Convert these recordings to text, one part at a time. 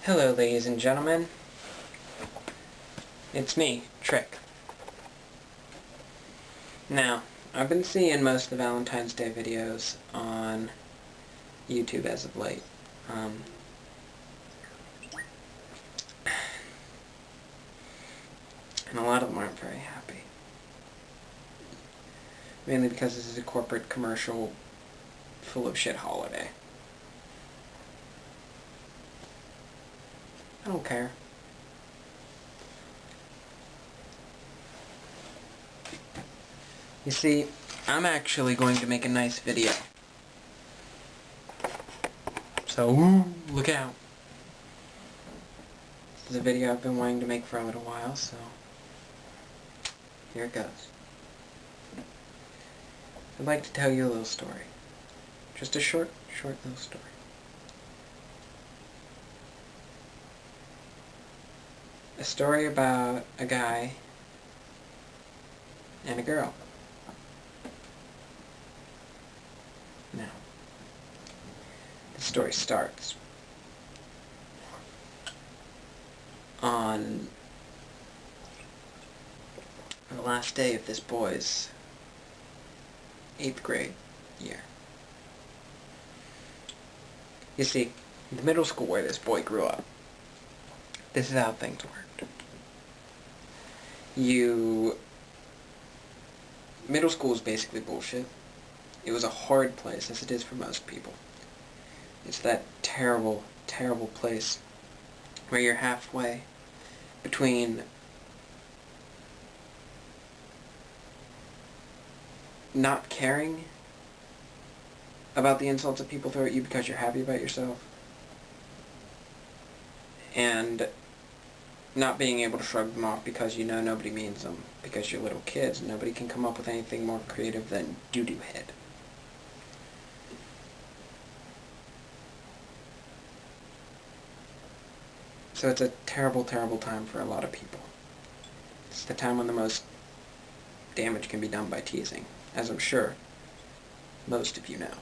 Hello, ladies and gentlemen. It's me, Trick. Now, I've been seeing most of the Valentine's Day videos on YouTube as of late. And a lot of them aren't very happy. Mainly because this is a corporate commercial full of shit holiday. I don't care. You see, I'm actually going to make a nice video. So, look out. This is a video I've been wanting to make for a little while, so here it goes. I'd like to tell you a little story. Just a short little story. A story about a guy and a girl. Now, the story starts on the last day of this boy's 8th grade year. You see, in the middle school where this boy grew up, this is how things worked. Middle school is basically bullshit. It was a hard place, as it is for most people. It's that terrible, terrible place where you're halfway between not caring about the insults that people throw at you because you're happy about yourself, and not being able to shrug them off because you know nobody means them, because you're little kids and nobody can come up with anything more creative than doo-doo head. So it's a terrible, terrible time for a lot of people. It's the time when the most damage can be done by teasing, as I'm sure most of you know.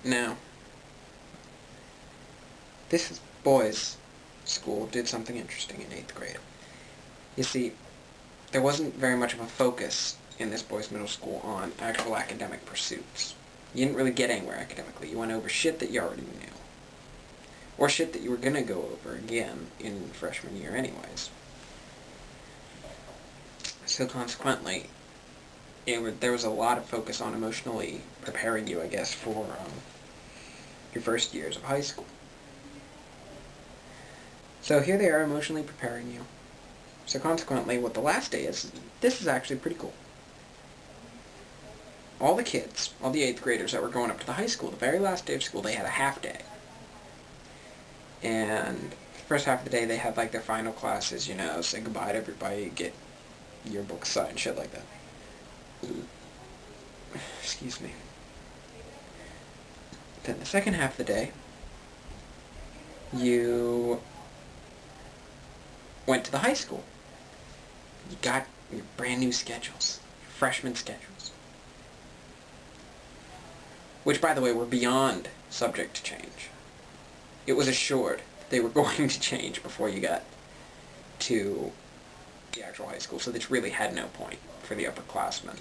Now, this boy's school did something interesting in 8th grade. You see, there wasn't very much of a focus in this boy's middle school on actual academic pursuits. You didn't really get anywhere academically. You went over shit that you already knew. Or shit that you were gonna go over again in freshman year anyways. So consequently, there was a lot of focus on emotionally preparing you, I guess, for your first years of high school. So here they are emotionally preparing you. So consequently, what the last day is, this is actually pretty cool. All the kids, all the 8th graders that were going up to the high school, the very last day of school, they had a half day. And the first half of the day, they had like their final classes, say goodbye to everybody, get your books signed, shit like that. Excuse me. Then the second half of the day, you went to the high school. You got your brand new schedules, your freshman schedules. Which, by the way, were beyond subject to change. It was assured that they were going to change before you got to the actual high school, so this really had no point for the upperclassmen.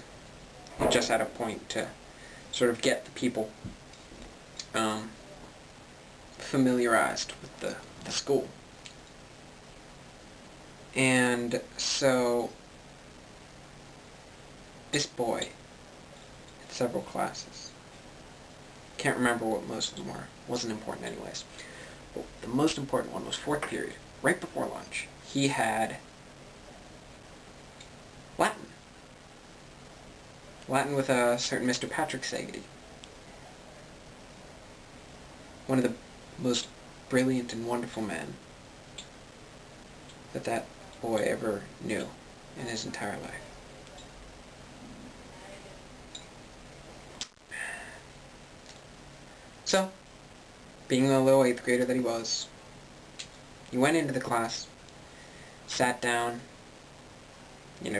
It just had a point to sort of get the people familiarized with the school. And so, this boy had several classes. Can't remember what most of them were. Wasn't important anyways. But the most important one was 4th period, right before lunch. He had Latin. Latin with a certain Mr. Patrick Sagady. One of the most brilliant and wonderful men that boy ever knew in his entire life. So, being the little 8th grader that he was, he went into the class, sat down,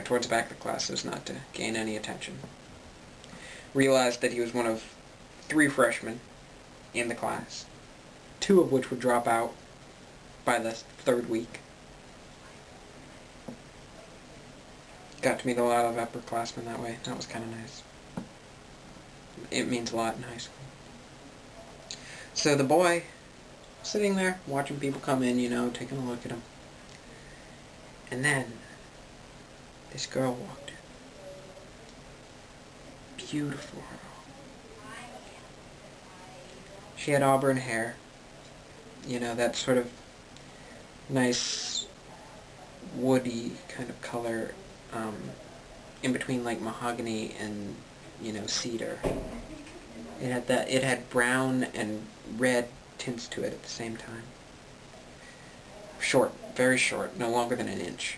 towards the back of the class so as not to gain any attention. Realized that he was one of 3 freshmen in the class, 2 of which would drop out by the 3rd week. Got to meet a lot of upperclassmen that way. That was kind of nice. It means a lot in high school. So the boy, sitting there, watching people come in, taking a look at him. And then, this girl walked in. Beautiful girl. She had auburn hair. That sort of nice, woody kind of color, in between like mahogany and, cedar. It had brown and red tints to it at the same time. Short, very short, no longer than an inch.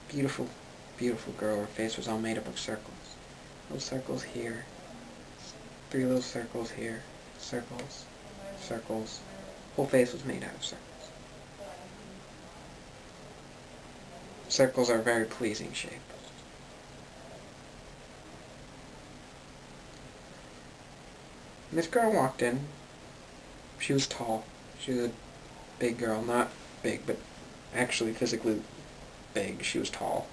Beautiful, beautiful girl. Her face was all made up of circles. Little circles here. 3 little circles here. Circles. Circles. Whole face was made out of circles. Circles are a very pleasing shape. And this girl walked in. She was tall. She was a big girl. Not big, but actually physically big. She was tall.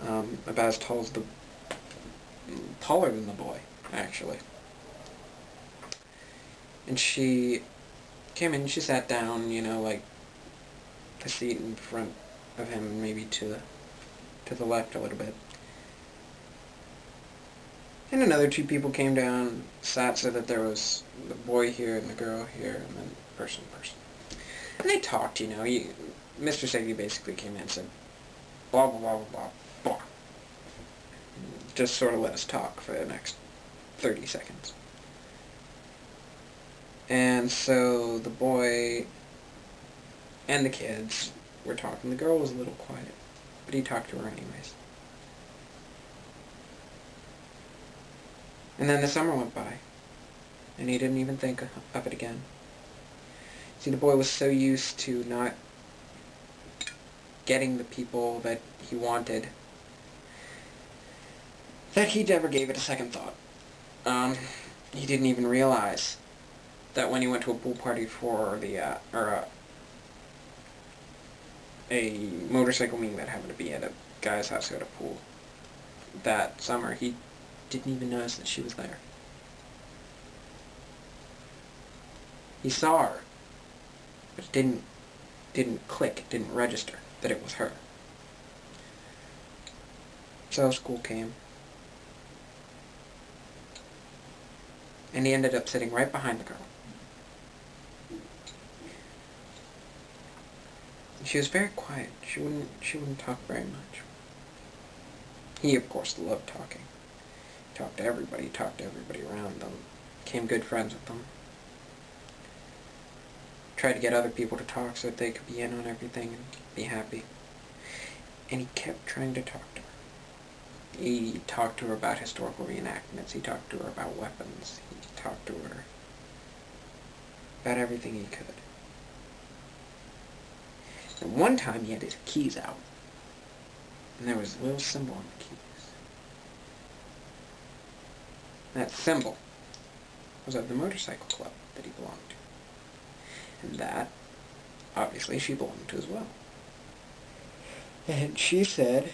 About as tall as taller than the boy, actually. And she came in, she sat down, like a seat in front of him, maybe to the left a little bit. And another 2 people came down, sat so that there was the boy here and the girl here, and then person. And they talked, Mr. Segedy basically came in and said, blah, blah, blah, blah, blah. Just sort of let us talk for the next 30 seconds. And so the boy and the kids were talking. The girl was a little quiet, but he talked to her anyways. And then the summer went by, and he didn't even think of it again. See, the boy was so used to not getting the people that he wanted that he never gave it a second thought. He didn't even realize that when he went to a pool party for a motorcycle meeting that happened to be at a guy's house who had a pool that summer, he didn't even notice that she was there. He saw her, but it didn't click, it didn't register that it was her. So school came, and he ended up sitting right behind the girl. She was very quiet. She wouldn't talk very much. He, of course, loved talking. He talked to everybody around them. Became good friends with them. Tried to get other people to talk so that they could be in on everything and be happy. And he kept trying to talk to her. He talked to her about historical reenactments. He talked to her about weapons. He talked to her about everything he could. And one time he had his keys out, and there was a little symbol on the keys. That symbol was of the motorcycle club that he belonged to. And that, obviously, she belonged to as well. And she said,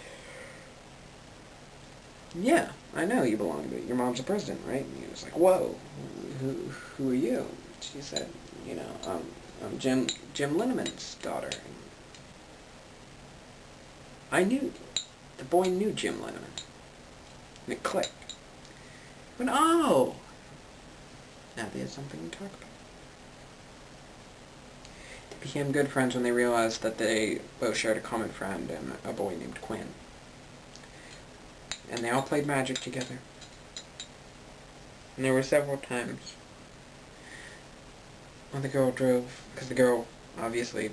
yeah, I know you belong to it. Your mom's a president, right? And he was like, whoa, who are you? She said, I'm Jim Linneman's daughter. I knew, the boy knew Jim Linneman. And it clicked. But oh! Now they had something to talk about. They became good friends when they realized that they both shared a common friend and a boy named Quinn. And they all played Magic together. And there were several times when the girl drove, because the girl, obviously,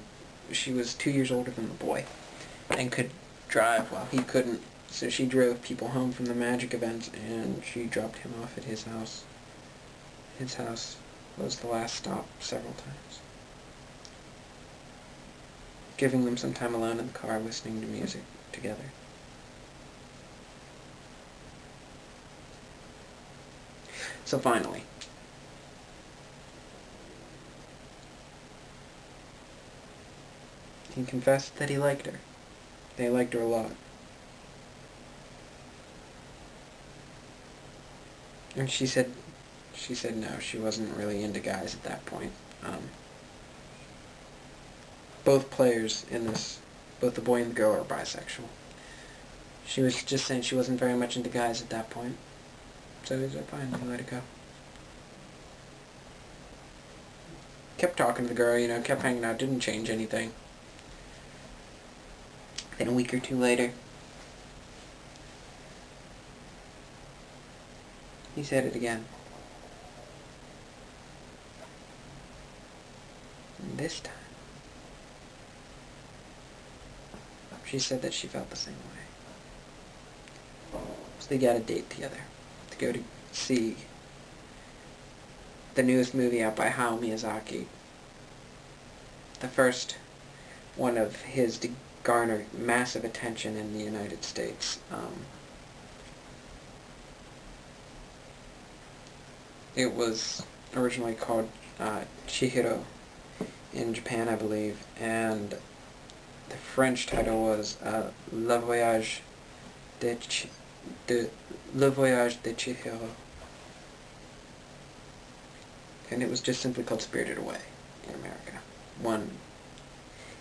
she was 2 years older than the boy, and could drive while he couldn't. So she drove people home from the Magic events, and she dropped him off at his house. His house was the last stop several times. Giving them some time alone in the car, listening to music together. So finally, He confessed that he liked her. They liked her a lot. And she said no, she wasn't really into guys at that point. Both players in this, both the boy and the girl, are bisexual. She was just saying she wasn't very much into guys at that point. So he said, fine, he let it go. Kept talking to the girl, kept hanging out, didn't change anything. Then a week or two later, he said it again. And this time, she said that she felt the same way. So they got a date together to go to see the newest movie out by Hayao Miyazaki. The first one of his to garner massive attention in the United States. It was originally called Chihiro in Japan, I believe, and the French title was Le Voyage de Chihiro. And it was just simply called Spirited Away in America. Won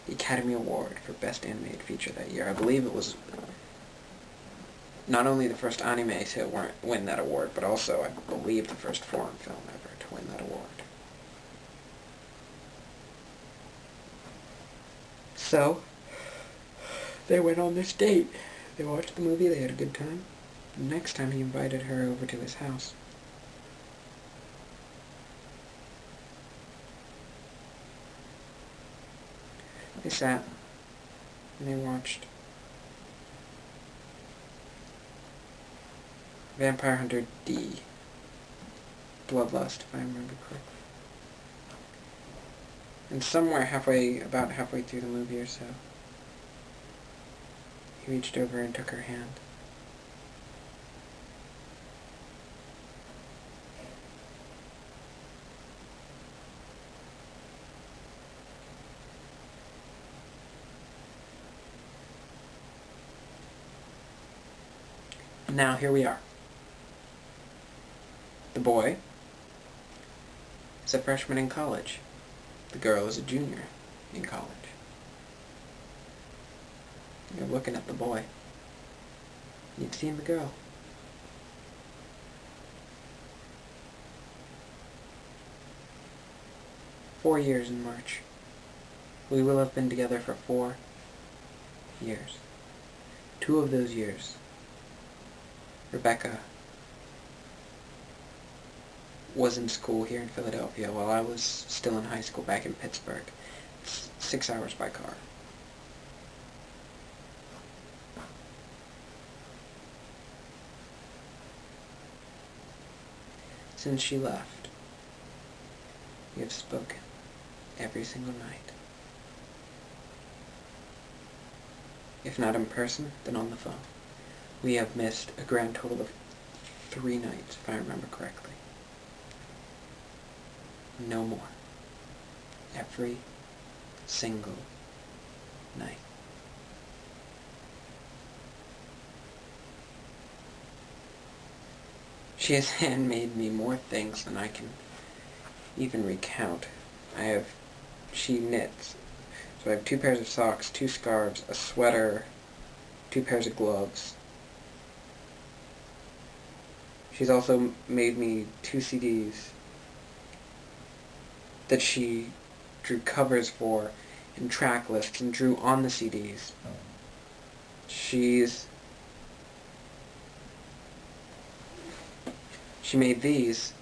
the Academy Award for Best Animated Feature that year. I believe it was not only the first anime to win that award, but also, I believe, the first foreign film ever to win that award. So, they went on this date. They watched the movie, they had a good time. The next time he invited her over to his house. They sat and they watched Vampire Hunter D. Bloodlust, if I remember correctly. And somewhere about halfway through the movie or so, he reached over and took her hand. And now here we are. The boy is a freshman in college. The girl is a junior in college. You're looking at the boy. You've seen the girl. Four years in March. We will have been together for 4 years. 2 of those years, Rebecca was in school here in Philadelphia while I was still in high school back in Pittsburgh. It's 6 hours by car. Since she left, we have spoken every single night. If not in person, then on the phone. We have missed a grand total of 3 nights, if I remember correctly. No more. Every single night. She has handmade me more things than I can even recount. She knits. So I have 2 pairs of socks, 2 scarves, a sweater, 2 pairs of gloves. She's also made me 2 CDs that she drew covers for and track lists and drew on the CDs. She made these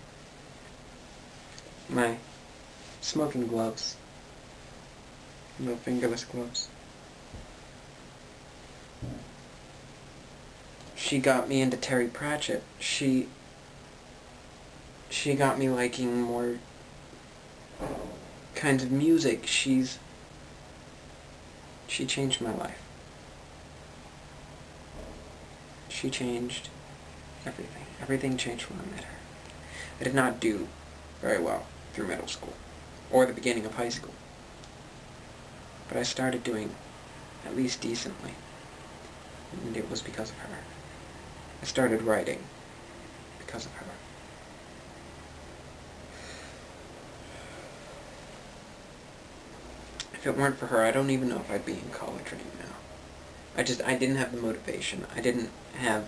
my smoking gloves. No fingerless gloves. She got me into Terry Pratchett. She got me liking more kinds of music. She changed my life. She changed everything. Everything changed when I met her. I did not do very well through middle school or the beginning of high school. but I started doing at least decently, and it was because of her. I started writing because of her. If it weren't for her, I don't even know if I'd be in college right now. I didn't have the motivation. I didn't have